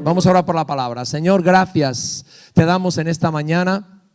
Vamos a orar por la palabra. Señor, gracias te damos en esta mañana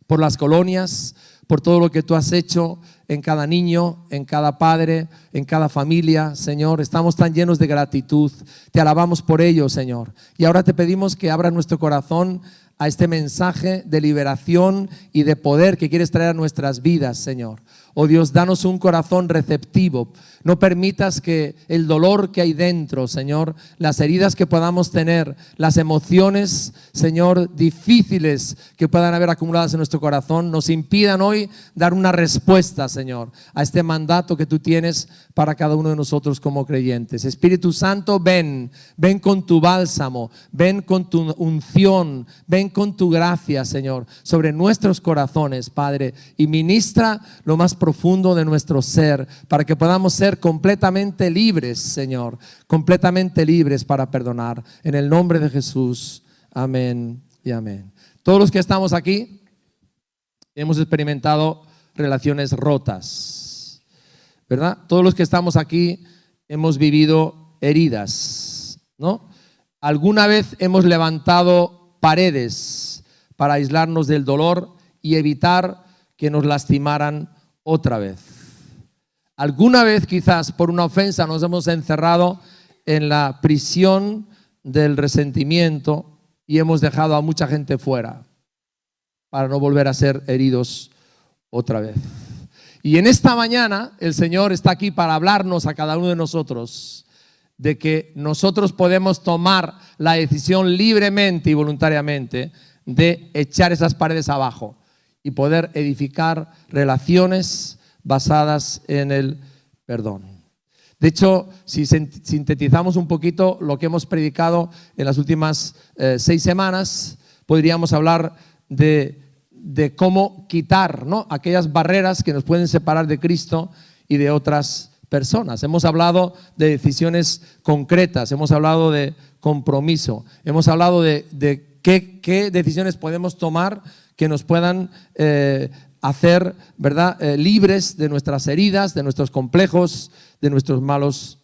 por las colonias, por todo lo que tú has hecho en cada niño, en cada padre, en cada familia. Señor, estamos tan llenos de gratitud. Te alabamos por ello, Señor. Y ahora te pedimos que abras nuestro corazón a este mensaje de liberación y de poder que quieres traer a nuestras vidas, Señor. Oh Dios, danos un corazón receptivo. No permitas que el dolor que hay dentro, Señor, las heridas que podamos tener, las emociones, Señor, difíciles que puedan haber acumuladas en nuestro corazón, nos impidan hoy dar una respuesta, Señor, a este mandato que tú tienes para cada uno de nosotros como creyentes. Espíritu Santo, ven con tu bálsamo, ven con tu unción, ven con tu gracia, Señor, sobre nuestros corazones, Padre, y ministra lo más profundo de nuestro ser, para que podamos ser completamente libres, Señor, completamente libres para perdonar. En el nombre de Jesús, amén y amén. Todos los que estamos aquí hemos experimentado relaciones rotas, ¿verdad? Todos los que estamos aquí hemos vivido heridas, ¿no? Alguna vez hemos levantado paredes para aislarnos del dolor y evitar que nos lastimaran otra vez. Alguna vez quizás por una ofensa nos hemos encerrado en la prisión del resentimiento y hemos dejado a mucha gente fuera para no volver a ser heridos otra vez. Y en esta mañana el Señor está aquí para hablarnos a cada uno de nosotros de que nosotros podemos tomar la decisión libremente y voluntariamente de echar esas paredes abajo y poder edificar relaciones basadas en el perdón. De hecho, si sintetizamos un poquito lo que hemos predicado en las últimas 6 semanas, podríamos hablar de cómo quitar, ¿no?, aquellas barreras que nos pueden separar de Cristo y de otras personas. Hemos hablado de decisiones concretas, hemos hablado de compromiso, hemos hablado de qué decisiones podemos tomar que nos puedan hacer, ¿verdad?, libres de nuestras heridas, de nuestros complejos, de nuestros malos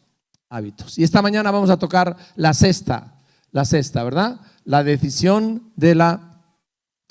hábitos. Y esta mañana vamos a tocar la sexta, ¿verdad? La decisión de la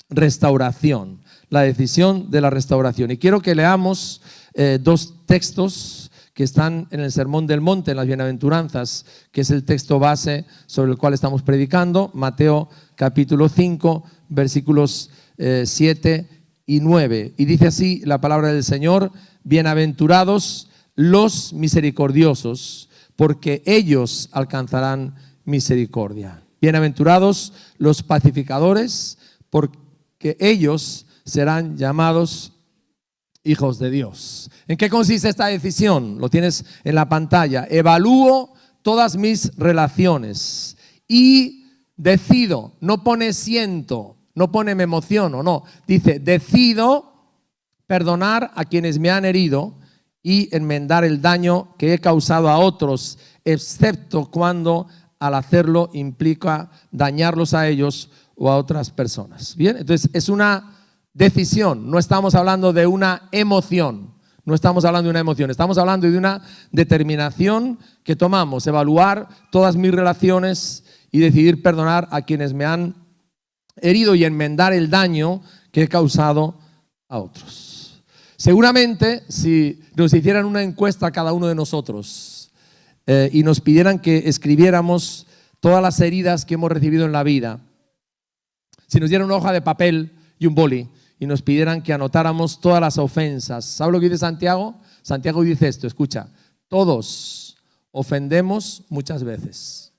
restauración. La decisión de la restauración. Y quiero que leamos 2 textos que están en el Sermón del Monte, en las Bienaventuranzas, que es el texto base sobre el cual estamos predicando. Mateo capítulo 5, versículos 7 y 9. Y dice así la palabra del Señor: bienaventurados los misericordiosos, porque ellos alcanzarán misericordia. Bienaventurados los pacificadores, porque ellos serán llamados hijos de Dios. ¿En qué consiste esta decisión? Lo tienes en la pantalla. Evalúo todas mis relaciones y decido, no pone siento, no pone me emociono, no, dice decido perdonar a quienes me han herido y enmendar el daño que he causado a otros, excepto cuando al hacerlo implica dañarlos a ellos o a otras personas. Bien, entonces es una decisión, no estamos hablando de una emoción, no estamos hablando de una emoción, estamos hablando de una determinación que tomamos, evaluar todas mis relaciones y decidir perdonar a quienes me han herido y enmendar el daño que he causado a otros. Seguramente si nos hicieran una encuesta a cada uno de nosotros y nos pidieran que escribiéramos todas las heridas que hemos recibido en la vida, si nos dieran una hoja de papel y un boli y nos pidieran que anotáramos todas las ofensas, ¿sabe lo que dice Santiago? Santiago dice esto, escucha: todos ofendemos muchas veces.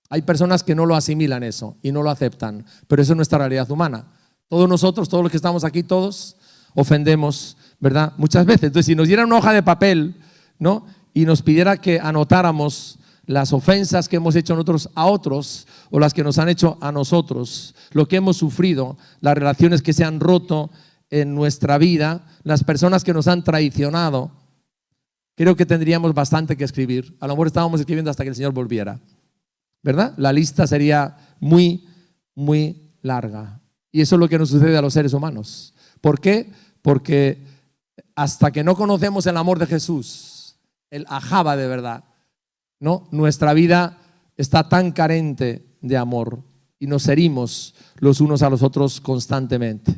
Hay personas que no lo asimilan eso y no lo aceptan, pero eso es nuestra realidad humana. Todos nosotros, todos los que estamos aquí, todos ofendemos, ¿verdad?, muchas veces. Entonces, si nos dieran una hoja de papel, ¿no?, y nos pidiera que anotáramos las ofensas que hemos hecho nosotros a otros o las que nos han hecho a nosotros, lo que hemos sufrido, las relaciones que se han roto en nuestra vida, las personas que nos han traicionado, creo que tendríamos bastante que escribir. A lo mejor estábamos escribiendo hasta que el Señor volviera, ¿verdad? La lista sería muy, muy larga. Y eso es lo que nos sucede a los seres humanos. ¿Por qué? Porque hasta que no conocemos el amor de Jesús, el Ahava de verdad, ¿no?, nuestra vida está tan carente de amor y nos herimos los unos a los otros constantemente.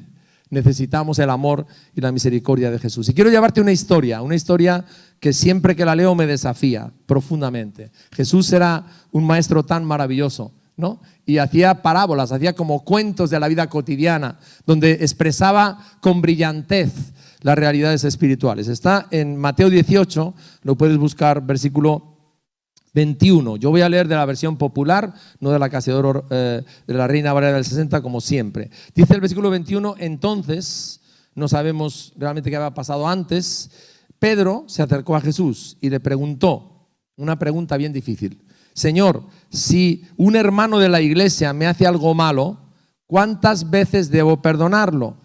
Necesitamos el amor y la misericordia de Jesús. Y quiero llevarte una historia que siempre que la leo me desafía profundamente. Jesús era un maestro tan maravilloso, ¿no? Y hacía parábolas, hacía como cuentos de la vida cotidiana, donde expresaba con brillantez las realidades espirituales. Está en Mateo 18, lo puedes buscar, versículo 21. Yo voy a leer de la versión popular, no de la Casi de Oro, de la Reina Valera del 60, como siempre. Dice el versículo 21, entonces, no sabemos realmente qué había pasado antes, Pedro se acercó a Jesús y le preguntó una pregunta bien difícil. Señor, si un hermano de la iglesia me hace algo malo, ¿cuántas veces debo perdonarlo?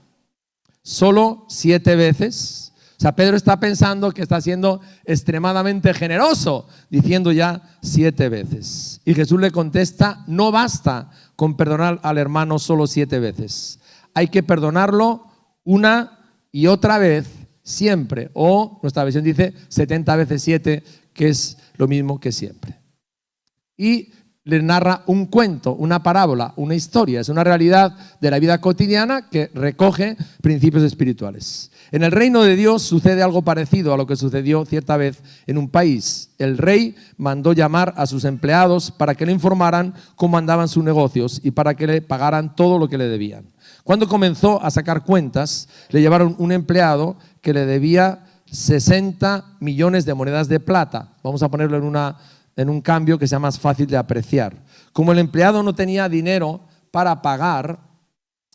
¿Solo 7 veces? O sea, Pedro está pensando que está siendo extremadamente generoso, diciendo ya 7 veces. Y Jesús le contesta, no basta con perdonar al hermano solo 7 veces. Hay que perdonarlo una y otra vez, siempre. O nuestra versión dice 70 veces 7, que es lo mismo que siempre. Y le narra un cuento, una parábola, una historia. Es una realidad de la vida cotidiana que recoge principios espirituales. En el reino de Dios sucede algo parecido a lo que sucedió cierta vez en un país. El rey mandó llamar a sus empleados para que le informaran cómo andaban sus negocios y para que le pagaran todo lo que le debían. Cuando comenzó a sacar cuentas, le llevaron un empleado que le debía 60 millones de monedas de plata. Vamos a ponerlo en un cambio que sea más fácil de apreciar. Como el empleado no tenía dinero para pagar,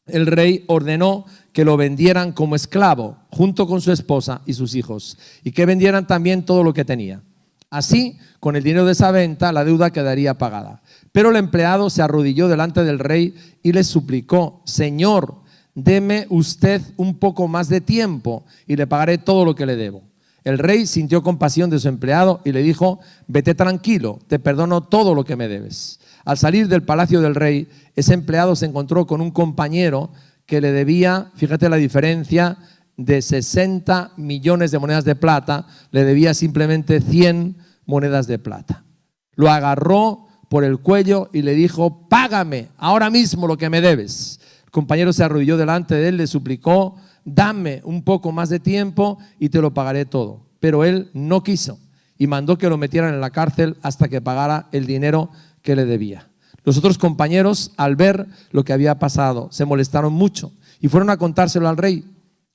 el rey ordenó que lo vendieran como esclavo, junto con su esposa y sus hijos, y que vendieran también todo lo que tenía. Así, con el dinero de esa venta, la deuda quedaría pagada. Pero el empleado se arrodilló delante del rey y le suplicó, Señor, deme usted un poco más de tiempo y le pagaré todo lo que le debo. El rey sintió compasión de su empleado y le dijo, vete tranquilo, te perdono todo lo que me debes. Al salir del palacio del rey, ese empleado se encontró con un compañero que le debía, fíjate la diferencia, de 60 millones de monedas de plata, le debía simplemente 100 monedas de plata. Lo agarró por el cuello y le dijo, págame ahora mismo lo que me debes. El compañero se arrodilló delante de él, le suplicó, dame un poco más de tiempo y te lo pagaré todo. Pero él no quiso y mandó que lo metieran en la cárcel hasta que pagara el dinero que le debía. Los otros compañeros, al ver lo que había pasado, se molestaron mucho y fueron a contárselo al rey.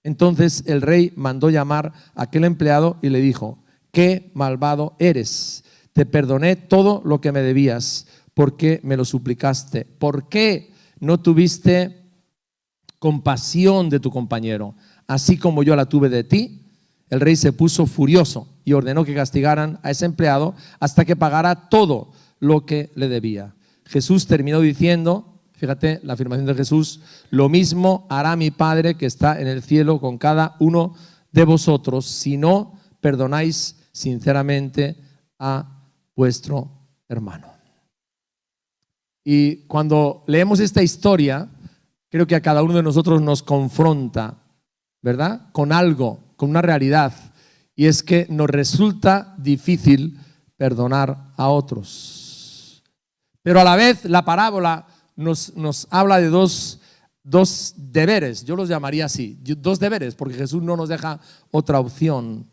Entonces el rey mandó llamar a aquel empleado y le dijo, qué malvado eres, te perdoné todo lo que me debías porque me lo suplicaste. ¿Por qué no tuviste compasión de tu compañero, así como yo la tuve de ti? El rey se puso furioso y ordenó que castigaran a ese empleado hasta que pagara todo lo que le debía. Jesús terminó diciendo, fíjate la afirmación de Jesús, lo mismo hará mi Padre que está en el cielo con cada uno de vosotros si no perdonáis sinceramente a vuestro hermano. Y cuando leemos esta historia, creo que a cada uno de nosotros nos confronta, ¿verdad?, con algo, con una realidad, y es que nos resulta difícil perdonar a otros. Pero a la vez la parábola nos habla de dos deberes, yo los llamaría así, 2 deberes, porque Jesús no nos deja otra opción,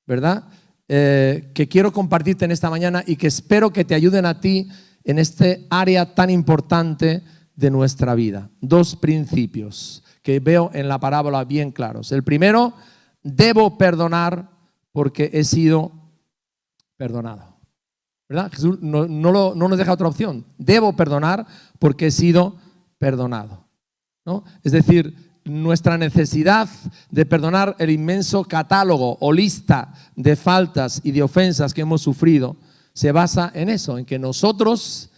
¿verdad?, que quiero compartirte en esta mañana y que espero que te ayuden a ti en este área tan importante de nuestra vida. 2 principios que veo en la parábola bien claros. El primero, debo perdonar porque he sido perdonado, ¿verdad? Jesús no nos deja otra opción. Debo perdonar porque he sido perdonado, ¿no? Es decir, nuestra necesidad de perdonar el inmenso catálogo o lista de faltas y de ofensas que hemos sufrido se basa en eso, en que nosotros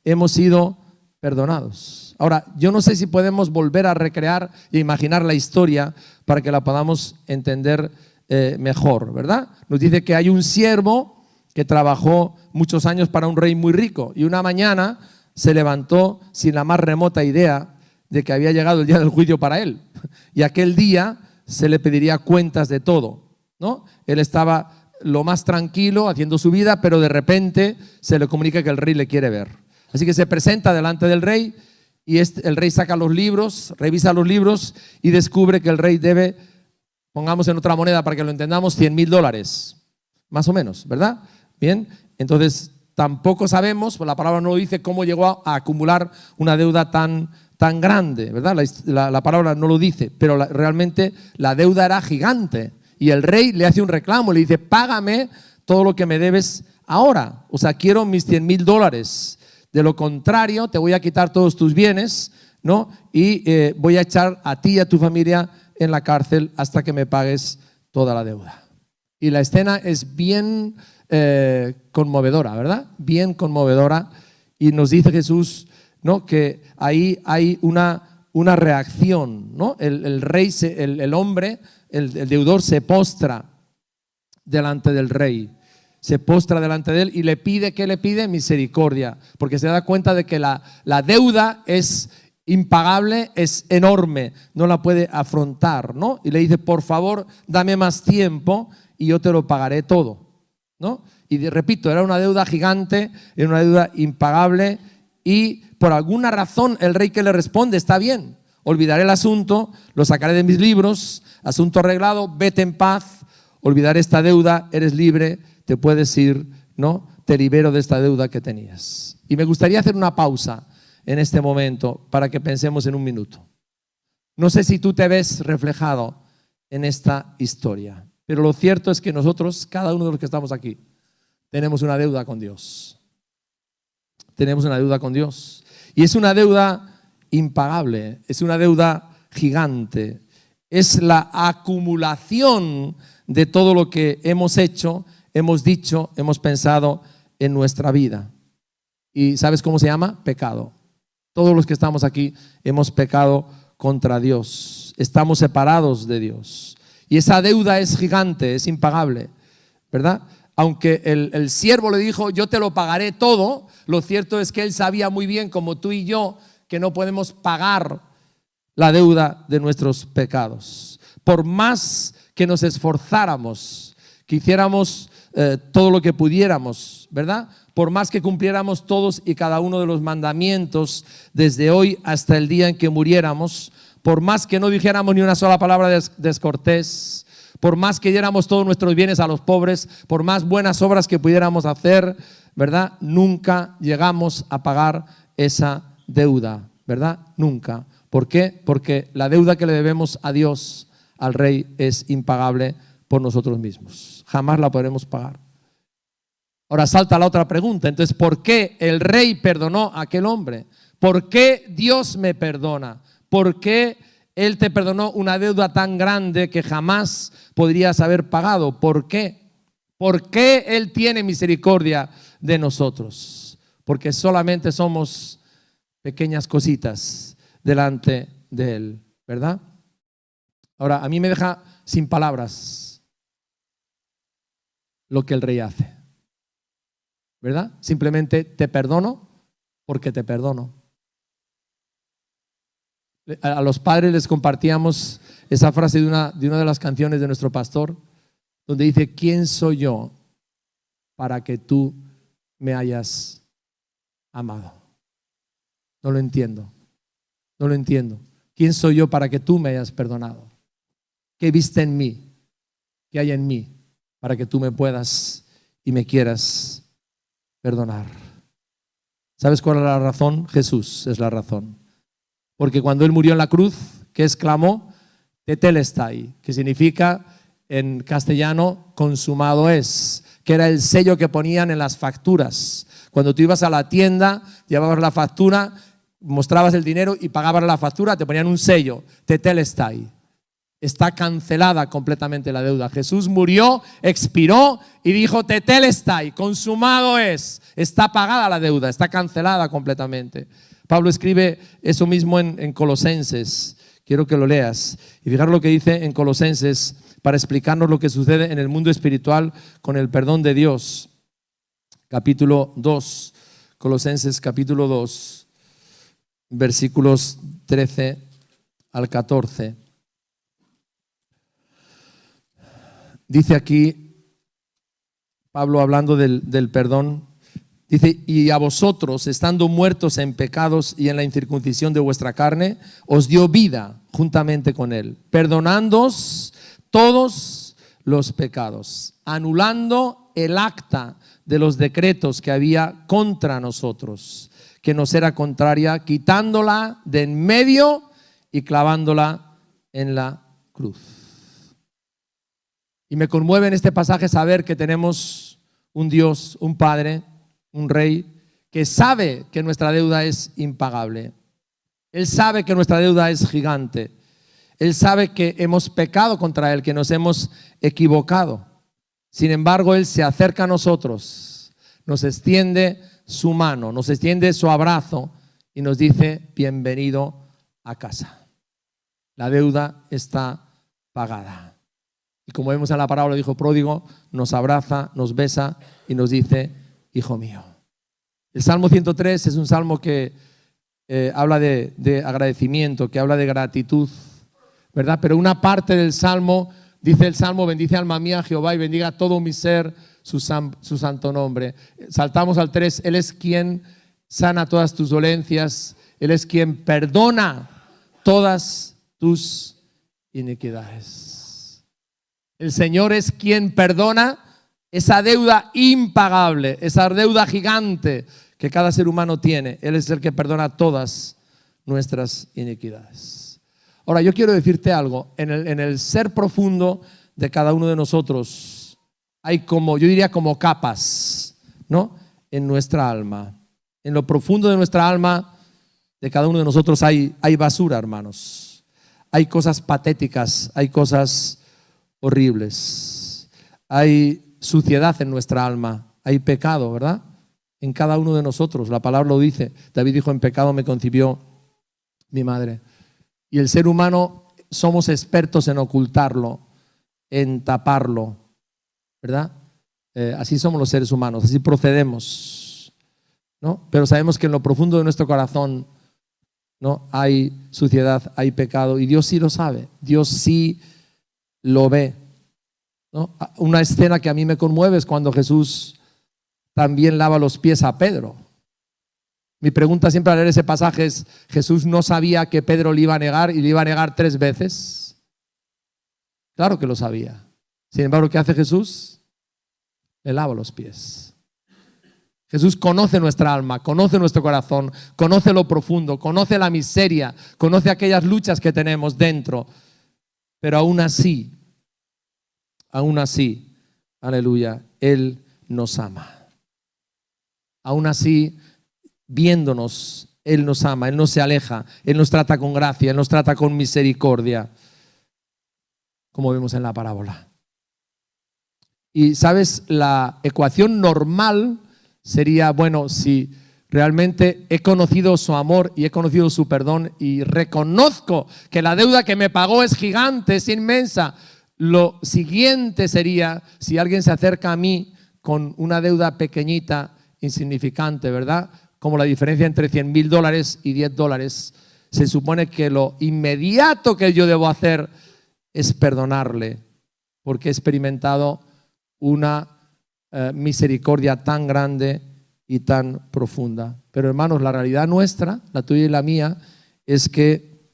hemos sido perdonados. Ahora, yo no sé si podemos volver a recrear e imaginar la historia para que la podamos entender mejor, ¿verdad? Nos dice que hay un siervo que trabajó muchos años para un rey muy rico y una mañana se levantó sin la más remota idea de que había llegado el día del juicio para él. Y aquel día se le pediría cuentas de todo, ¿no? Él estaba lo más tranquilo haciendo su vida, pero de repente se le comunica que el rey le quiere ver. Así que se presenta delante del rey y el rey saca los libros, revisa los libros y descubre que el rey debe, pongamos en otra moneda para que lo entendamos, $100,000, más o menos, ¿verdad? Bien, entonces tampoco sabemos, pues la palabra no dice cómo llegó a acumular una deuda tan grande, ¿verdad? La palabra no lo dice, pero realmente la deuda era gigante y el rey le hace un reclamo, le dice, págame todo lo que me debes ahora, o sea, quiero mis $100,000. De lo contrario, te voy a quitar todos tus bienes, ¿no? Y voy a echar a ti y a tu familia en la cárcel hasta que me pagues toda la deuda. Y la escena es bien conmovedora, ¿verdad? Bien conmovedora. Y nos dice Jesús, ¿no?, que ahí hay una reacción, ¿no? El rey, el hombre, el deudor se postra delante del rey. Se postra delante de él y le pide, ¿qué le pide? Misericordia, porque se da cuenta de que la deuda es impagable, es enorme, no la puede afrontar, ¿no? Y le dice, por favor, dame más tiempo y yo te lo pagaré todo, ¿no? Y repito, era una deuda gigante, era una deuda impagable y por alguna razón el rey que le responde, está bien, olvidaré el asunto, lo sacaré de mis libros, asunto arreglado, vete en paz, olvidaré esta deuda, eres libre, te puedes ir, ¿no? Te libero de esta deuda que tenías. Y me gustaría hacer una pausa en este momento para que pensemos en un minuto. No sé si tú te ves reflejado en esta historia, pero lo cierto es que nosotros, cada uno de los que estamos aquí, tenemos una deuda con Dios. Tenemos una deuda con Dios. Y es una deuda impagable, es una deuda gigante. Es la acumulación de todo lo que hemos hecho, hemos dicho, hemos pensado en nuestra vida. ¿Y sabes cómo se llama? Pecado. Todos los que estamos aquí hemos pecado contra Dios. Estamos separados de Dios. Y esa deuda es gigante, es impagable, ¿verdad? Aunque el siervo le dijo, yo te lo pagaré todo, lo cierto es que él sabía muy bien, como tú y yo, que no podemos pagar la deuda de nuestros pecados. Por más que nos esforzáramos, que hiciéramos todo lo que pudiéramos, ¿verdad? Por más que cumpliéramos todos y cada uno de los mandamientos desde hoy hasta el día en que muriéramos, por más que no dijéramos ni una sola palabra descortés, por más que diéramos todos nuestros bienes a los pobres, por más buenas obras que pudiéramos hacer, ¿verdad? Nunca llegamos a pagar esa deuda, ¿verdad? Nunca. ¿Por qué? Porque la deuda que le debemos a Dios, al Rey, es impagable por nosotros mismos. Jamás la podremos pagar. Ahora salta la otra pregunta. Entonces, ¿por qué el Rey perdonó a aquel hombre? ¿Por qué Dios me perdona? ¿Por qué Él te perdonó una deuda tan grande que jamás podrías haber pagado? ¿Por qué? ¿Por qué Él tiene misericordia de nosotros? Porque solamente somos pequeñas cositas delante de Él, ¿verdad? Ahora, a mí me deja sin palabras lo que el Rey hace, ¿verdad? Simplemente te perdono porque te perdono. A los padres les compartíamos esa frase de una de las canciones de nuestro pastor, donde dice, ¿quién soy yo para que tú me hayas amado? No lo entiendo, no lo entiendo. ¿Quién soy yo para que tú me hayas perdonado? ¿Qué viste en mí? ¿Qué hay en mí para que tú me puedas y me quieras perdonar? ¿Sabes cuál es la razón? Jesús es la razón. Porque cuando Él murió en la cruz, ¿qué exclamó? Tetelestai, que significa en castellano consumado es, que era el sello que ponían en las facturas. Cuando tú ibas a la tienda, llevabas la factura, mostrabas el dinero y pagabas la factura, te ponían un sello, tetelestai. Está cancelada completamente la deuda. Jesús murió, expiró y dijo tetelestai, consumado es. Está pagada la deuda, está cancelada completamente. Pablo escribe eso mismo en Colosenses. Quiero que lo leas. Y fijar lo que dice en Colosenses para explicarnos lo que sucede en el mundo espiritual con el perdón de Dios. Capítulo 2, Colosenses capítulo 2, versículos 13 al 14. Dice aquí Pablo hablando del perdón Dice, y a vosotros, estando muertos en pecados y en la incircuncisión de vuestra carne, os dio vida juntamente con él, perdonándoos todos los pecados, anulando el acta de los decretos que había contra nosotros, que nos era contraria, quitándola de en medio y clavándola en la cruz. Y me conmueve en este pasaje saber que tenemos un Dios, un Padre, un Rey, que sabe que nuestra deuda es impagable. Él sabe que nuestra deuda es gigante. Él sabe que hemos pecado contra Él, que nos hemos equivocado. Sin embargo, Él se acerca a nosotros, nos extiende su mano, nos extiende su abrazo y nos dice, bienvenido a casa. La deuda está pagada. Y como vemos en la parábola del hijo pródigo, nos abraza, nos besa y nos dice, hijo mío. El Salmo 103 es un salmo que habla de agradecimiento, que habla de gratitud, ¿verdad? Pero una parte del salmo, dice el salmo, bendice alma mía Jehová y bendiga todo mi ser su santo nombre. Saltamos al 3, Él es quien sana todas tus dolencias, Él es quien perdona todas tus iniquidades. El Señor es quien perdona esa deuda impagable, esa deuda gigante que cada ser humano tiene. Él es el que perdona todas nuestras iniquidades. Ahora, yo quiero decirte algo. En el ser profundo de cada uno de nosotros hay como, yo diría como capas, ¿no? En nuestra alma. En lo profundo de nuestra alma, de cada uno de nosotros hay basura, hermanos. Hay cosas patéticas, hay cosas horribles. Hay suciedad en nuestra alma, hay pecado, ¿verdad? En cada uno de nosotros, la palabra lo dice. David dijo, en pecado me concibió mi madre. Y el ser humano somos expertos en ocultarlo, en taparlo, ¿verdad? Así somos los seres humanos, así procedemos, ¿no? Pero sabemos que en lo profundo de nuestro corazón, ¿no? Hay suciedad, hay pecado, y Dios sí lo sabe, Dios sí lo ve, ¿no? Una escena que a mí me conmueve es cuando Jesús también lava los pies a Pedro. Mi pregunta siempre al leer ese pasaje es, ¿Jesús no sabía que Pedro le iba a negar y le iba a negar 3 veces? Claro que lo sabía. Sin embargo, ¿qué hace Jesús? Le lava los pies. Jesús conoce nuestra alma, conoce nuestro corazón, conoce lo profundo, conoce la miseria, conoce aquellas luchas que tenemos dentro. Pero aún así, aleluya, Él nos ama. Aún así, viéndonos, Él nos ama, Él no se aleja, Él nos trata con gracia, Él nos trata con misericordia, como vemos en la parábola. Y sabes, la ecuación normal sería, bueno, si realmente he conocido su amor y he conocido su perdón y reconozco que la deuda que me pagó es gigante, es inmensa, lo siguiente sería, si alguien se acerca a mí con una deuda pequeñita, insignificante, ¿verdad? Como la diferencia entre $100,000 y $10, se supone que lo inmediato que yo debo hacer es perdonarle, porque he experimentado una misericordia tan grande y tan profunda. Pero hermanos, la realidad nuestra, la tuya y la mía, es que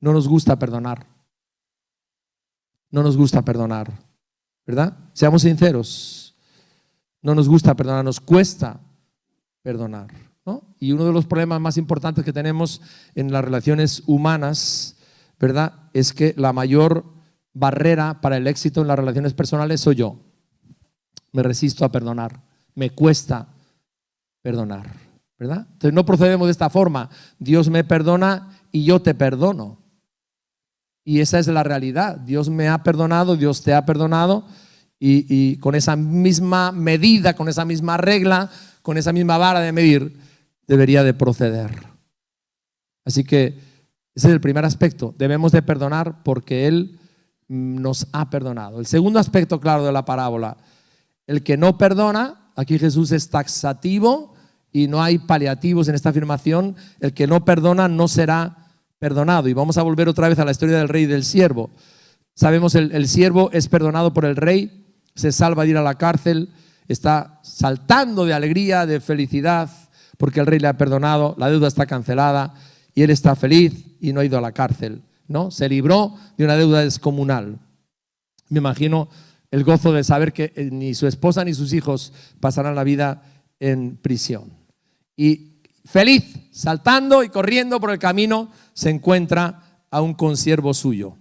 no nos gusta perdonar. No nos gusta perdonar, ¿verdad? Seamos sinceros. No nos gusta perdonar, nos cuesta perdonar, ¿no? Y uno de los problemas más importantes que tenemos en las relaciones humanas, ¿verdad?, es que la mayor barrera para el éxito en las relaciones personales soy yo. Me resisto a perdonar, me cuesta perdonar, ¿verdad? Entonces no procedemos de esta forma. Dios me perdona y yo te perdono. Y esa es la realidad. Dios me ha perdonado, Dios te ha perdonado, y con esa misma medida, con esa misma regla, con esa misma vara de medir, debería de proceder. Así que ese es el primer aspecto. Debemos de perdonar porque Él nos ha perdonado. El segundo aspecto claro de la parábola, el que no perdona, aquí Jesús es taxativo y no hay paliativos en esta afirmación. El que no perdona no será perdonado. Y vamos a volver otra vez a la historia del rey y del siervo. Sabemos el siervo es perdonado por el rey, se salva de ir a la cárcel, está saltando de alegría, de felicidad, porque el rey le ha perdonado, la deuda está cancelada y él está feliz y no ha ido a la cárcel, ¿no? Se libró de una deuda descomunal. Me imagino el gozo de saber que ni su esposa ni sus hijos pasarán la vida en prisión. Y feliz, saltando y corriendo por el camino, se encuentra a un consiervo suyo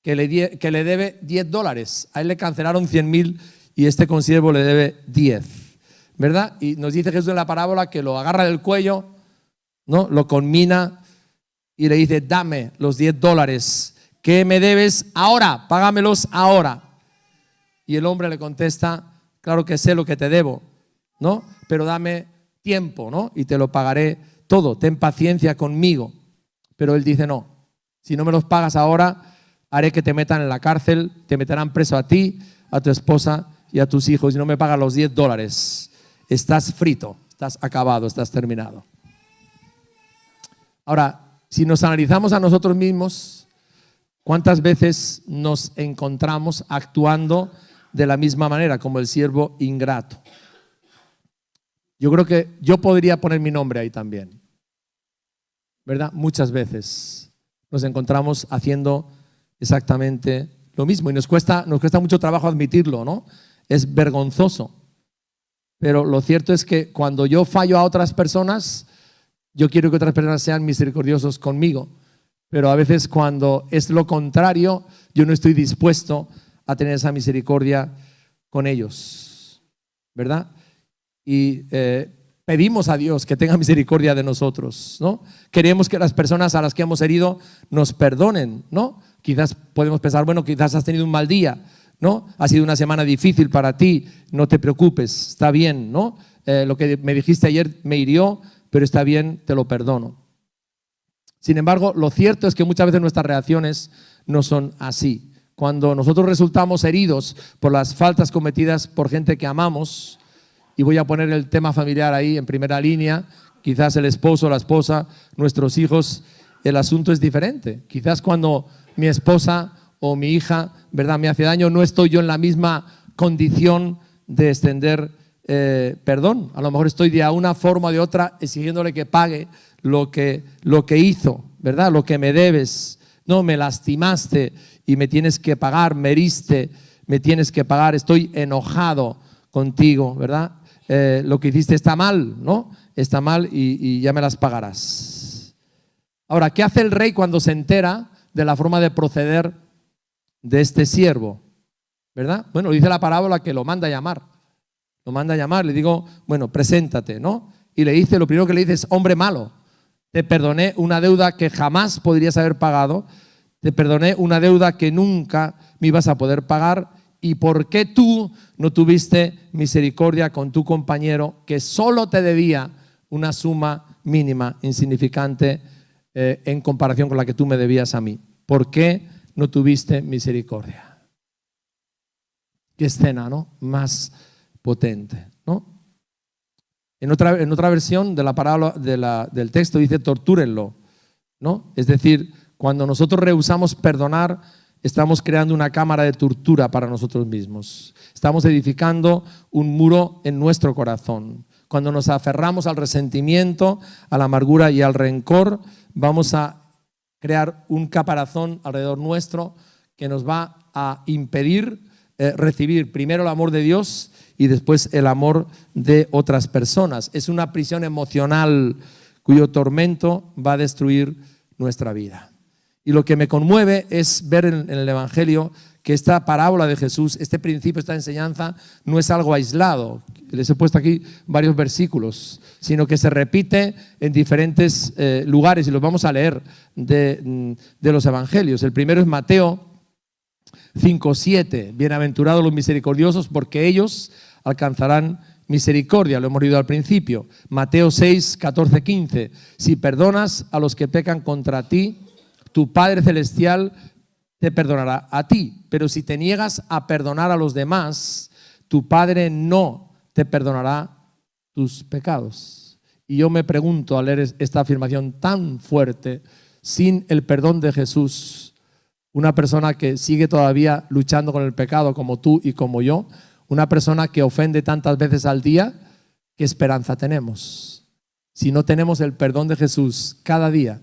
que le debe $10. A él le cancelaron 100.000 y este consiervo le debe 10, ¿verdad? Y nos dice Jesús en la parábola que lo agarra del cuello, ¿no? Lo conmina y le dice: dame los $10 que me debes ahora, págamelos ahora. Y el hombre le contesta: claro que sé lo que te debo, ¿no? Pero dame tiempo, ¿no? Y te lo pagaré todo, ten paciencia conmigo. Pero él dice: no, si no me los pagas ahora, haré que te metan en la cárcel, te meterán preso a ti, a tu esposa y a tus hijos. Y no me pagas los $10, estás frito, estás acabado, estás terminado. Ahora, si nos analizamos a nosotros mismos, ¿cuántas veces nos encontramos actuando de la misma manera, como el siervo ingrato? Yo creo que yo podría poner mi nombre ahí también, ¿verdad? Muchas veces nos encontramos haciendo exactamente lo mismo y nos cuesta mucho trabajo admitirlo, ¿no? Es vergonzoso. Pero lo cierto es que cuando yo fallo a otras personas, yo quiero que otras personas sean misericordiosos conmigo. Pero a veces cuando es lo contrario, yo no estoy dispuesto a tener esa misericordia con ellos, ¿verdad? Y pedimos a Dios que tenga misericordia de nosotros, ¿no? Queremos que las personas a las que hemos herido nos perdonen, ¿no? Quizás podemos pensar: bueno, quizás has tenido un mal día, ¿no? Ha sido una semana difícil para ti, no te preocupes, está bien, ¿no? Lo que me dijiste ayer me hirió, pero está bien, te lo perdono. Sin embargo, lo cierto es que muchas veces nuestras reacciones no son así. Cuando nosotros resultamos heridos por las faltas cometidas por gente que amamos, y voy a poner el tema familiar ahí en primera línea, quizás el esposo, la esposa, nuestros hijos, el asunto es diferente. Quizás cuando mi esposa o mi hija, ¿verdad?, me hace daño, no estoy yo en la misma condición de extender perdón. A lo mejor estoy de una forma o de otra exigiéndole que pague lo que hizo, ¿verdad?, lo que me debes. No, me lastimaste y me tienes que pagar, me heriste, me tienes que pagar, estoy enojado contigo, ¿verdad? Lo que hiciste está mal, ¿no? Está mal y ya me las pagarás. Ahora, ¿qué hace el rey cuando se entera de la forma de proceder de este siervo? ¿Verdad? Bueno, dice la parábola que lo manda a llamar. Lo manda a llamar, le digo: bueno, preséntate, ¿no? Y le dice, lo primero que le dice es: hombre malo, te perdoné una deuda que jamás podrías haber pagado, te perdoné una deuda que nunca me ibas a poder pagar. ¿Y por qué tú no tuviste misericordia con tu compañero que solo te debía una suma mínima, insignificante, en comparación con la que tú me debías a mí? ¿Por qué no tuviste misericordia? Qué escena, ¿no?, más potente, ¿no? En otra versión de la parábola del texto dice: tortúrenlo, ¿no? Es decir, cuando nosotros rehusamos perdonar, estamos creando una cámara de tortura para nosotros mismos. Estamos edificando un muro en nuestro corazón. Cuando nos aferramos al resentimiento, a la amargura y al rencor, vamos a crear un caparazón alrededor nuestro que nos va a impedir recibir primero el amor de Dios y después el amor de otras personas. Es una prisión emocional cuyo tormento va a destruir nuestra vida. Y lo que me conmueve es ver en el Evangelio que esta parábola de Jesús, este principio, esta enseñanza, no es algo aislado. Les he puesto aquí varios versículos, sino que se repite en diferentes lugares y los vamos a leer de los Evangelios. El primero es Mateo 5:7. Bienaventurados los misericordiosos, porque ellos alcanzarán misericordia. Lo hemos leído al principio. Mateo 6:14-15. Si perdonas a los que pecan contra ti, tu Padre Celestial te perdonará a ti. Pero si te niegas a perdonar a los demás, tu Padre no te perdonará tus pecados. Y yo me pregunto al leer esta afirmación tan fuerte, sin el perdón de Jesús, una persona que sigue todavía luchando con el pecado como tú y como yo, Una persona que ofende tantas veces al día, ¿qué esperanza tenemos? Si no tenemos el perdón de Jesús cada día,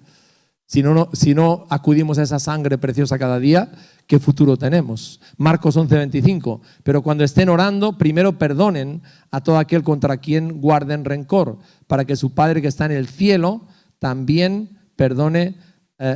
si no acudimos a esa sangre preciosa cada día, ¿qué futuro tenemos? Marcos 11:25. Pero cuando estén orando, primero perdonen a todo aquel contra quien guarden rencor, para que su Padre que está en el cielo también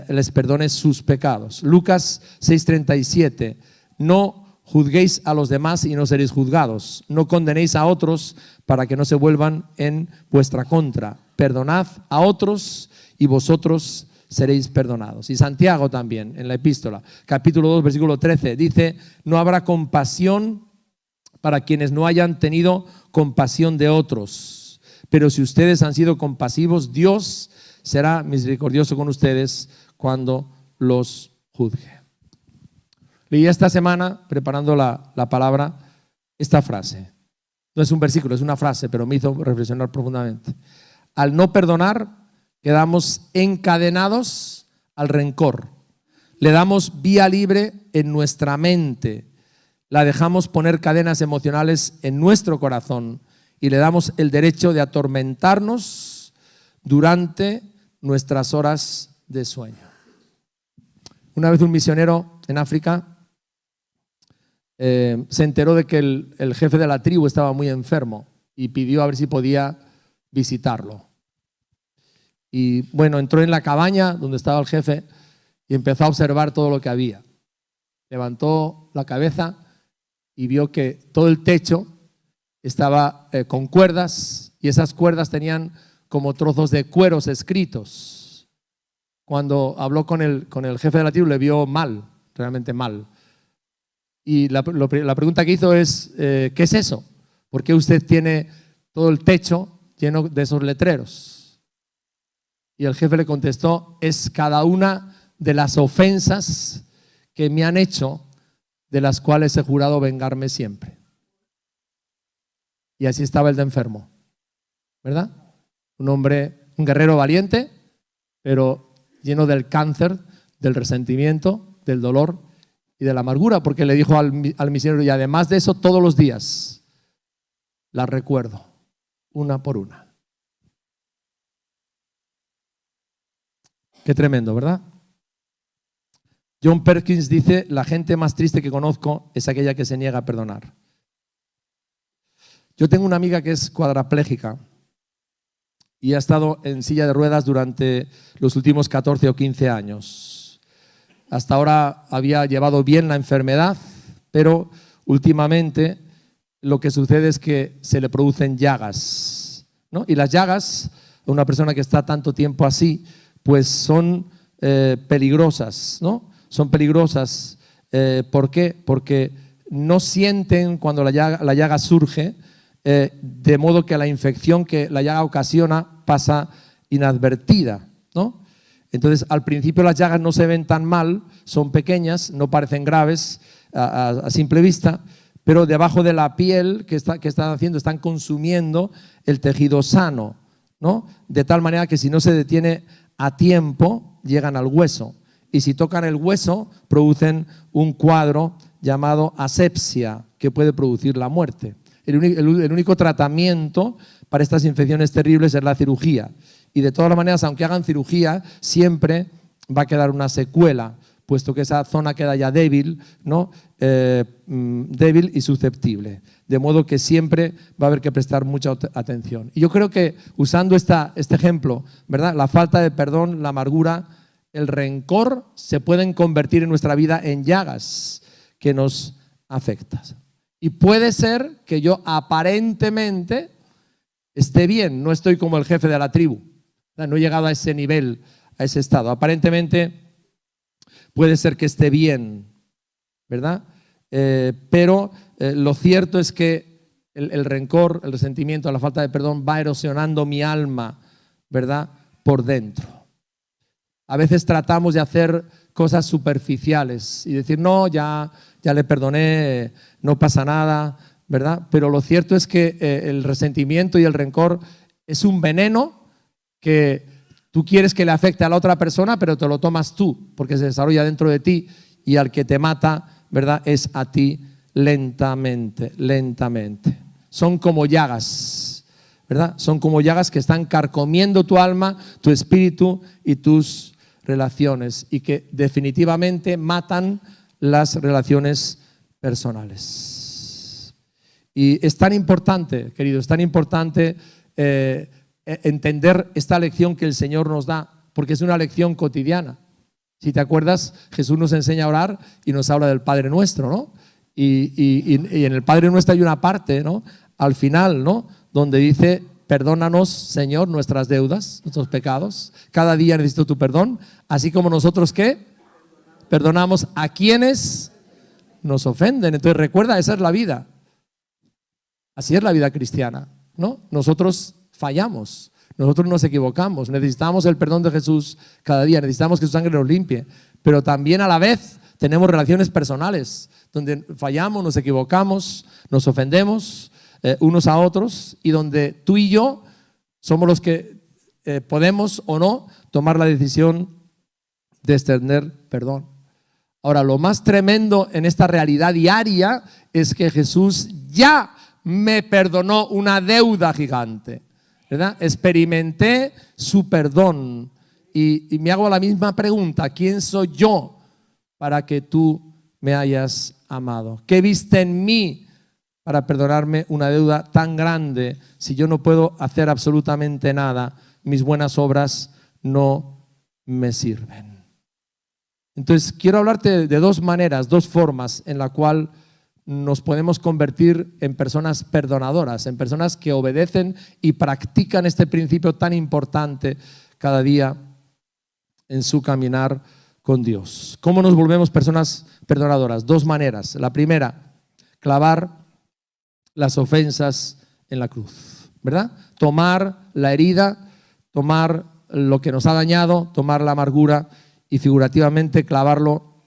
les perdone sus pecados. Lucas 6:37. No juzguéis a los demás y no seréis juzgados. No condenéis a otros para que no se vuelvan en vuestra contra. Perdonad a otros y vosotros seréis perdonados. Y Santiago también, en la epístola, capítulo 2, versículo 13, dice: no habrá compasión para quienes no hayan tenido compasión de otros. Pero si ustedes han sido compasivos, Dios será misericordioso con ustedes cuando los juzgue. Leí esta semana, preparando la palabra, esta frase. No es un versículo, es una frase, pero me hizo reflexionar profundamente. Al no perdonar, quedamos encadenados al rencor. Le damos vía libre en nuestra mente. La dejamos poner cadenas emocionales en nuestro corazón y le damos el derecho de atormentarnos durante nuestras horas de sueño. Una vez un misionero en África se enteró de que el jefe de la tribu estaba muy enfermo y pidió a ver si podía visitarlo. Y bueno, entró en la cabaña donde estaba el jefe y empezó a observar todo lo que había. Levantó la cabeza y vio que todo el techo estaba con cuerdas, y esas cuerdas tenían como trozos de cueros escritos. Cuando habló con el jefe de la tribu, le vio mal, realmente mal. Y la pregunta que hizo es, ¿qué es eso? ¿Por qué usted tiene todo el techo lleno de esos letreros? Y el jefe le contestó: es cada una de las ofensas que me han hecho, de las cuales he jurado vengarme siempre. Y así estaba el de enfermo, ¿verdad? Un hombre, un guerrero valiente, pero lleno del cáncer, del resentimiento, del dolor y de la amargura, porque le dijo al misionero: y además de eso, todos los días las recuerdo, una por una. Qué tremendo, ¿verdad? John Perkins dice: la gente más triste que conozco es aquella que se niega a perdonar. Yo tengo una amiga que es cuadraplégica y ha estado en silla de ruedas durante los últimos 14 o 15 años. Hasta ahora había llevado bien la enfermedad, pero últimamente lo que sucede es que se le producen llagas, ¿no? Y las llagas, a una persona que está tanto tiempo así, pues son peligrosas, ¿no? Son peligrosas. ¿Por qué? Porque no sienten cuando la llaga surge, de modo que la infección que la llaga ocasiona pasa inadvertida, ¿no? Entonces, al principio las llagas no se ven tan mal, son pequeñas, no parecen graves a simple vista, pero debajo de la piel que están haciendo, están consumiendo el tejido sano, ¿no? De tal manera que si no se detiene a tiempo, llegan al hueso. Y si tocan el hueso, producen un cuadro llamado asepsia, que puede producir la muerte. El único tratamiento para estas infecciones terribles es la cirugía. Y de todas maneras, aunque hagan cirugía, siempre va a quedar una secuela, puesto que esa zona queda ya débil, ¿no? Débil y susceptible. De modo que siempre va a haber que prestar mucha atención. Y yo creo que usando este ejemplo, ¿verdad? La falta de perdón, la amargura, el rencor se pueden convertir en nuestra vida en llagas que nos afectan. Y puede ser que yo aparentemente esté bien, no estoy como el jefe de la tribu, no he llegado a ese nivel, a ese estado. Aparentemente puede ser que esté bien, ¿verdad? Pero lo cierto es que el rencor, el resentimiento, la falta de perdón va erosionando mi alma, ¿verdad? Por dentro. A veces tratamos de hacer cosas superficiales y decir: no, ya le perdoné, no pasa nada, ¿verdad? Pero lo cierto es que el resentimiento y el rencor es un veneno que tú quieres que le afecte a la otra persona, pero te lo tomas tú, porque se desarrolla dentro de ti, y al que te mata, ¿verdad?, es a ti lentamente, lentamente. Son como llagas, ¿verdad? Son como llagas que están carcomiendo tu alma, tu espíritu y tus relaciones, y que definitivamente matan las relaciones personales. Y es tan importante, querido, es tan importante entender esta lección que el Señor nos da, porque es una lección cotidiana. Si te acuerdas, Jesús nos enseña a orar y nos habla del Padre Nuestro, ¿no? Y en el Padre Nuestro hay una parte, ¿no?, al final, ¿no?, donde dice: perdónanos, Señor, nuestras deudas, nuestros pecados. Cada día necesito tu perdón, así como nosotros, ¿qué? Perdonamos a quienes nos ofenden. Entonces recuerda, esa es la vida. Así es la vida cristiana, ¿no? Nosotros fallamos, nosotros nos equivocamos, necesitamos el perdón de Jesús cada día, necesitamos que su sangre nos limpie, pero también a la vez tenemos relaciones personales donde fallamos, nos equivocamos, nos ofendemos unos a otros, y donde tú y yo somos los que podemos o no tomar la decisión de extender perdón. Ahora, lo más tremendo en esta realidad diaria es que Jesús ya me perdonó una deuda gigante, ¿verdad? Experimenté su perdón y me hago la misma pregunta: ¿quién soy yo para que tú me hayas amado? ¿Qué viste en mí para perdonarme una deuda tan grande si yo no puedo hacer absolutamente nada? Mis buenas obras no me sirven. Entonces, quiero hablarte de dos maneras, dos formas en la cual nos podemos convertir en personas perdonadoras, en personas que obedecen y practican este principio tan importante cada día en su caminar con Dios. ¿Cómo nos volvemos personas perdonadoras? Dos maneras. La primera, clavar las ofensas en la cruz, ¿verdad? Tomar la herida, tomar lo que nos ha dañado, tomar la amargura y figurativamente clavarlo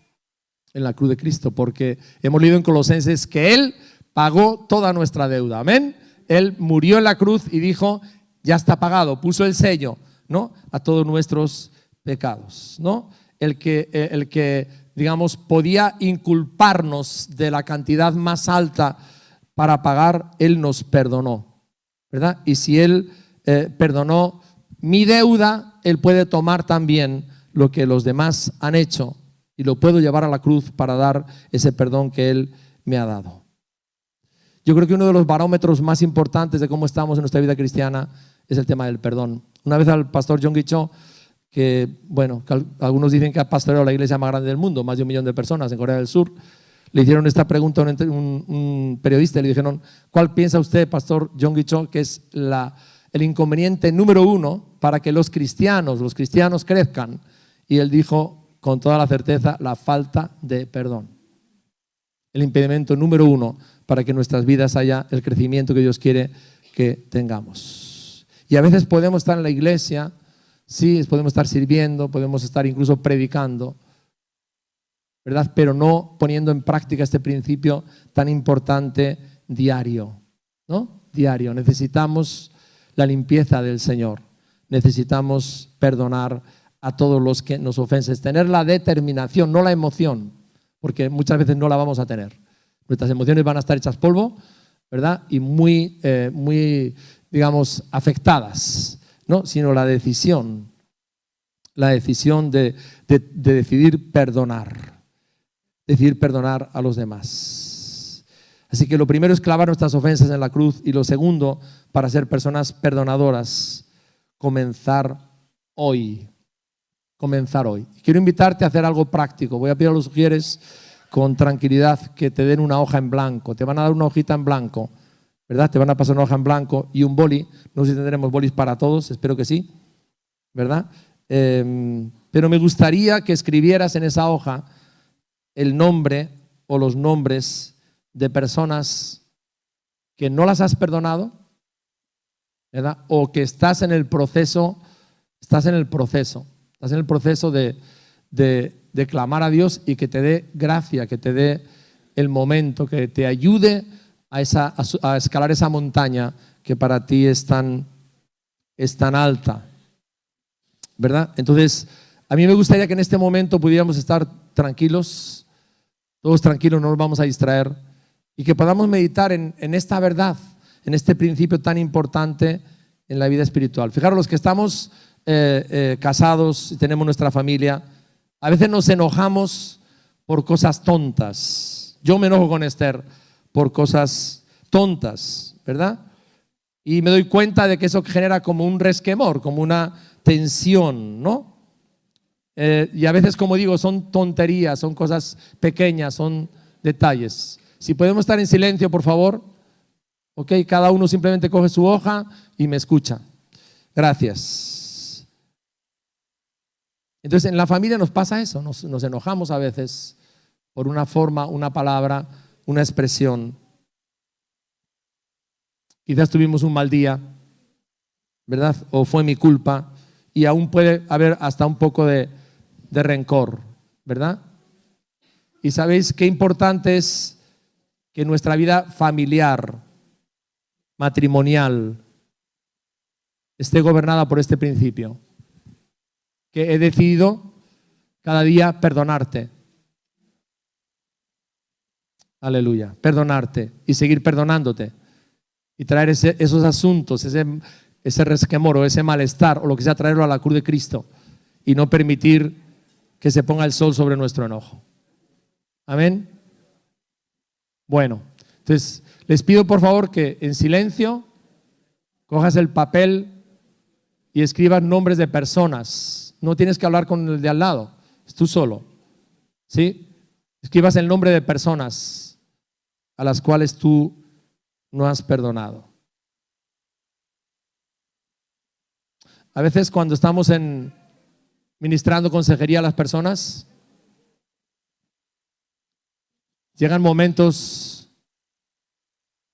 en la cruz de Cristo, porque hemos leído en Colosenses que Él pagó toda nuestra deuda. Amén. Él murió en la cruz y dijo: ya está pagado, puso el sello, ¿no?, a todos nuestros pecados, ¿no? El que digamos podía inculparnos de la cantidad más alta para pagar, Él nos perdonó, ¿verdad? Y si Él perdonó mi deuda, Él puede tomar también lo que los demás han hecho y lo puedo llevar a la cruz para dar ese perdón que Él me ha dado. Yo creo que uno de los barómetros más importantes de cómo estamos en nuestra vida cristiana es el tema del perdón. Una vez al pastor John Guicho, que algunos dicen que ha pastoreado la iglesia más grande del mundo, más de 1 millón de personas en Corea del Sur, le hicieron esta pregunta a un periodista y le dijeron: ¿cuál piensa usted, pastor John Guicho, que es el inconveniente número 1 para que los cristianos crezcan? Y él dijo con toda la certeza: la falta de perdón. El impedimento número 1 para que en nuestras vidas haya el crecimiento que Dios quiere que tengamos. Y a veces podemos estar en la iglesia, sí, podemos estar sirviendo, podemos estar incluso predicando, ¿verdad?, pero no poniendo en práctica este principio tan importante diario, ¿no? Diario. Necesitamos la limpieza del Señor. Necesitamos perdonar a todos los que nos ofenden. Tener la determinación, no la emoción, porque muchas veces no la vamos a tener. Nuestras emociones van a estar hechas polvo, ¿verdad?, y muy digamos, afectadas, ¿no?, sino la decisión de decidir perdonar a los demás. Así que lo primero es clavar nuestras ofensas en la cruz, y lo segundo, para ser personas perdonadoras, comenzar hoy. Quiero invitarte a hacer algo práctico. Voy a pedir a los sugieres con tranquilidad que te den una hoja en blanco. Te van a dar una hojita en blanco, ¿verdad? Te van a pasar una hoja en blanco y un boli. No sé si tendremos bolis para todos, espero que sí, ¿verdad? Pero me gustaría que escribieras en esa hoja el nombre o los nombres de personas que no las has perdonado, ¿verdad?, o que estás en el proceso de clamar a Dios y que te dé gracia, que te dé el momento, que te ayude a escalar esa montaña que para ti es tan alta, ¿verdad? Entonces, a mí me gustaría que en este momento pudiéramos estar tranquilos, todos tranquilos, no nos vamos a distraer, y que podamos meditar en esta verdad, en este principio tan importante en la vida espiritual. Fijaros, los que estamos casados y tenemos nuestra familia, a veces nos enojamos por cosas tontas. Yo me enojo con Esther por cosas tontas, ¿verdad? Y me doy cuenta de que eso genera como un resquemor, como una tensión, ¿no? Y a veces, como digo, son tonterías, son cosas pequeñas, son detalles. Si podemos estar en silencio, por favor. Ok, cada uno simplemente coge su hoja y me escucha. Gracias. Entonces, en la familia nos pasa eso, nos enojamos a veces por una forma, una palabra, una expresión. Quizás tuvimos un mal día, ¿verdad? O fue mi culpa, y aún puede haber hasta un poco de rencor, ¿verdad? Y sabéis qué importante es que nuestra vida familiar, matrimonial, esté gobernada por este principio, que he decidido cada día perdonarte. Aleluya, perdonarte y seguir perdonándote y traer esos asuntos, ese resquemor o ese malestar o lo que sea, traerlo a la cruz de Cristo y no permitir que se ponga el sol sobre nuestro enojo. Amén. Bueno, entonces les pido por favor que en silencio cojas el papel y escribas nombres de personas. No tienes que hablar con el de al lado, es tú solo. ¿Sí? Escribas el nombre de personas a las cuales tú no has perdonado. A veces cuando estamos ministrando consejería a las personas, llegan momentos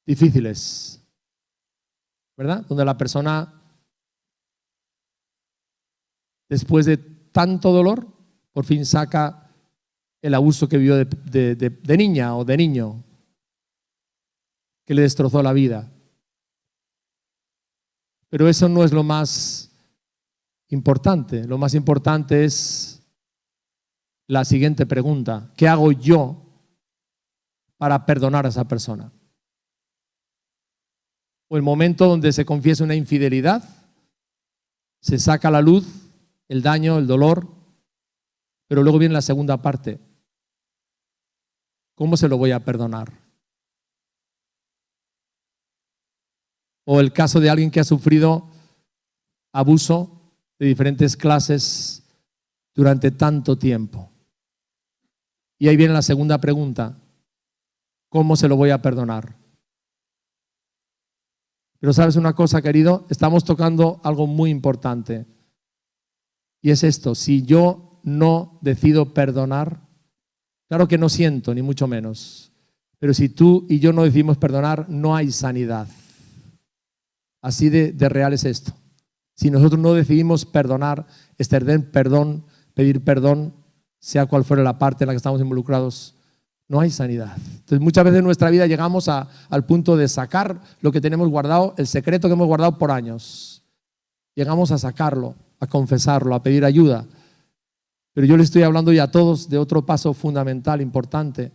difíciles, ¿verdad? Donde la persona, después de tanto dolor, por fin saca el abuso que vivió de niña o de niño, que le destrozó la vida. Pero eso no es lo más importante. Lo más importante es la siguiente pregunta: ¿qué hago yo para perdonar a esa persona? O el momento donde se confiesa una infidelidad, se saca a la luz el daño, el dolor, pero luego viene la segunda parte: ¿cómo se lo voy a perdonar? O el caso de alguien que ha sufrido abuso de diferentes clases durante tanto tiempo. Y ahí viene la segunda pregunta: ¿cómo se lo voy a perdonar? Pero ¿sabes una cosa, querido? Estamos tocando algo muy importante. Y es esto: si yo no decido perdonar, claro que no siento, ni mucho menos. Pero si tú y yo no decidimos perdonar, no hay sanidad. Así de real es esto. Si nosotros no decidimos perdonar, extender perdón, pedir perdón, sea cual fuera la parte en la que estamos involucrados, no hay sanidad. Entonces muchas veces en nuestra vida llegamos al punto de sacar lo que tenemos guardado, el secreto que hemos guardado por años. Llegamos a sacarlo, a confesarlo, a pedir ayuda. Pero yo le estoy hablando ya a todos de otro paso fundamental, importante,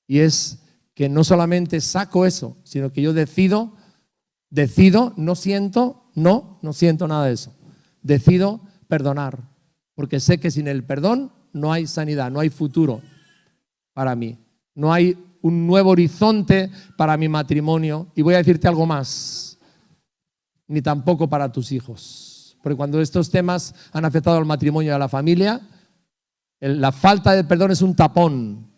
y es que no solamente saco eso, sino que yo decido, no siento nada de eso. Decido perdonar, porque sé que sin el perdón no hay sanidad, no hay futuro para mí. No hay un nuevo horizonte para mi matrimonio. Y voy a decirte algo más: ni tampoco para tus hijos. Porque cuando estos temas han afectado al matrimonio y a la familia, la falta de perdón es un tapón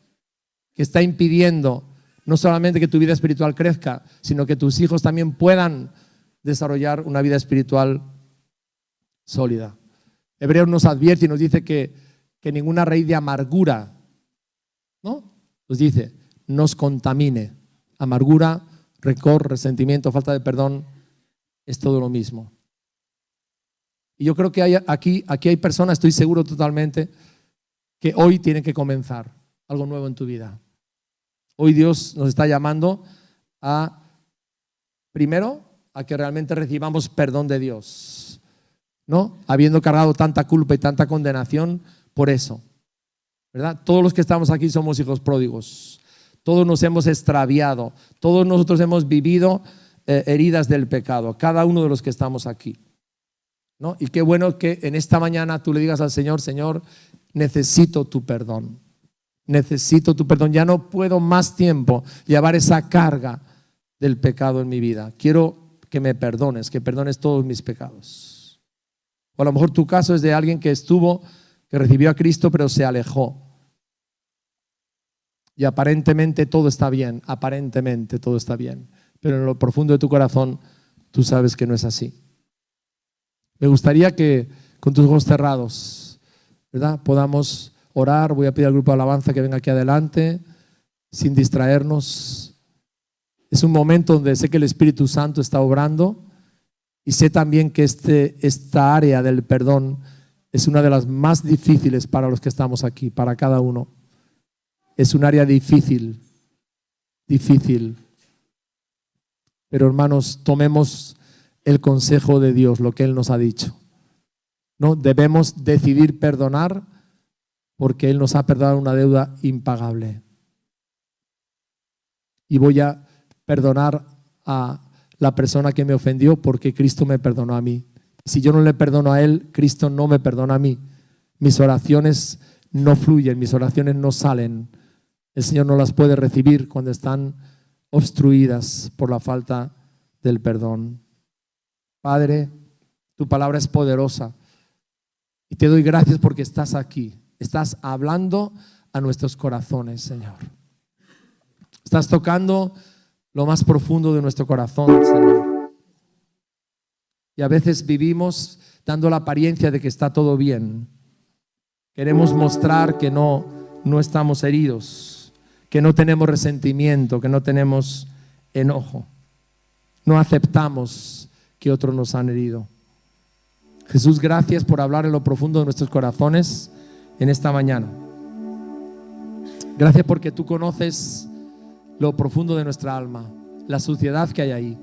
que está impidiendo no solamente que tu vida espiritual crezca, sino que tus hijos también puedan desarrollar una vida espiritual sólida. Hebreos nos advierte y nos dice que ninguna raíz de amargura, ¿no?, nos dice, nos contamine. Amargura, rencor, resentimiento, falta de perdón, es todo lo mismo. Y yo creo que aquí hay personas, estoy seguro totalmente, que hoy tienen que comenzar algo nuevo en tu vida. Hoy Dios nos está llamando primero, a que realmente recibamos perdón de Dios, ¿no? Habiendo cargado tanta culpa y tanta condenación por eso, ¿verdad? Todos los que estamos aquí somos hijos pródigos. Todos nos hemos extraviado. Todos nosotros hemos vivido heridas del pecado. Cada uno de los que estamos aquí, ¿no? Y qué bueno que en esta mañana tú le digas al Señor: Señor, necesito tu perdón. Necesito tu perdón. Ya no puedo más tiempo llevar esa carga del pecado en mi vida. Quiero que me perdones, que perdones todos mis pecados. O a lo mejor tu caso es de alguien que recibió a Cristo, pero se alejó. Y aparentemente todo está bien, aparentemente todo está bien. Pero en lo profundo de tu corazón tú sabes que no es así. Me gustaría que con tus ojos cerrados, ¿verdad?, podamos orar. Voy a pedir al grupo de alabanza que venga aquí adelante, sin distraernos. Es un momento donde sé que el Espíritu Santo está obrando y sé también que esta área del perdón es una de las más difíciles para los que estamos aquí, para cada uno. Es un área difícil. Pero hermanos, tomemos el consejo de Dios, lo que Él nos ha dicho. No debemos decidir perdonar porque Él nos ha perdonado una deuda impagable. Y voy a perdonar a la persona que me ofendió porque Cristo me perdonó a mí. Si yo no le perdono a Él, Cristo no me perdona a mí. Mis oraciones no fluyen, mis oraciones no salen. El Señor no las puede recibir cuando están obstruidas por la falta del perdón. Padre, tu palabra es poderosa y te doy gracias porque estás aquí. Estás hablando a nuestros corazones, Señor. Estás tocando lo más profundo de nuestro corazón, Señor. Y a veces vivimos dando la apariencia de que está todo bien. Queremos mostrar que no estamos heridos, que no tenemos resentimiento, que no tenemos enojo. No aceptamos que otros nos han herido. Jesús, gracias por hablar en lo profundo de nuestros corazones en esta mañana. Gracias porque tú conoces lo profundo de nuestra alma, la suciedad que hay ahí,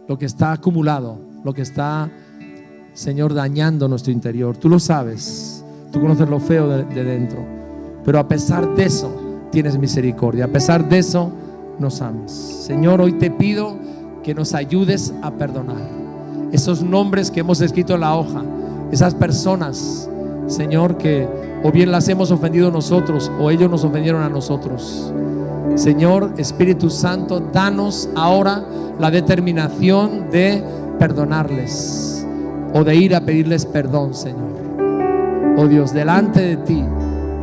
lo que está acumulado, lo que está, Señor, dañando nuestro interior. Tú lo sabes, tú conoces lo feo de dentro, pero a pesar de eso tienes misericordia, a pesar de eso nos amas. Señor, hoy te pido que nos ayudes a perdonar esos nombres que hemos escrito en la hoja, esas personas, Señor, que o bien las hemos ofendido nosotros o ellos nos ofendieron a nosotros. Señor, Espíritu Santo, danos ahora la determinación de perdonarles o de ir a pedirles perdón, Señor. Oh Dios, delante de ti,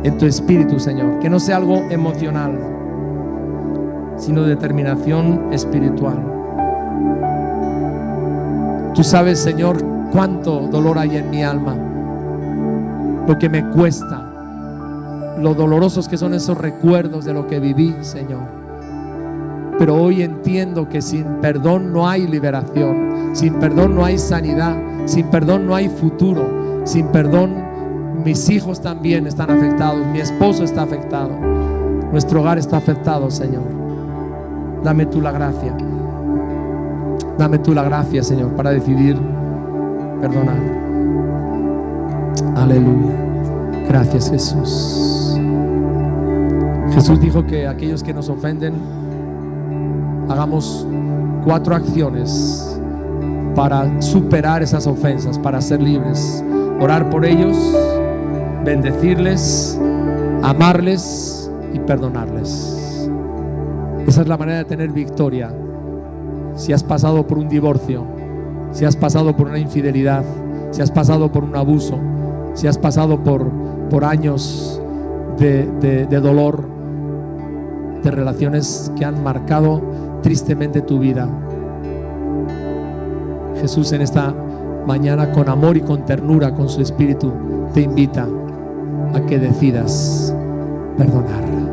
en tu Espíritu, Señor, que no sea algo emocional, sino determinación espiritual. Tú sabes, Señor, cuánto dolor hay en mi alma, lo que me cuesta, lo dolorosos que son esos recuerdos de lo que viví, Señor. Pero hoy entiendo que sin perdón no hay liberación, sin perdón no hay sanidad, sin perdón no hay futuro, sin perdón mis hijos también están afectados, mi esposo está afectado, nuestro hogar está afectado, Señor. Dame tú la gracia. Dame tú la gracia, Señor, para decidir perdonar. Aleluya. Gracias, Jesús. Jesús dijo que aquellos que nos ofenden hagamos 4 acciones para superar esas ofensas, para ser libres. Orar por ellos, bendecirles, amarles y perdonarles. Esa es la manera de tener victoria. Si has pasado por un divorcio, si has pasado por una infidelidad, si has pasado por un abuso, si has pasado por años de dolor, de relaciones que han marcado tristemente tu vida, Jesús en esta mañana, con amor y con ternura, con su Espíritu, te invita a que decidas perdonar.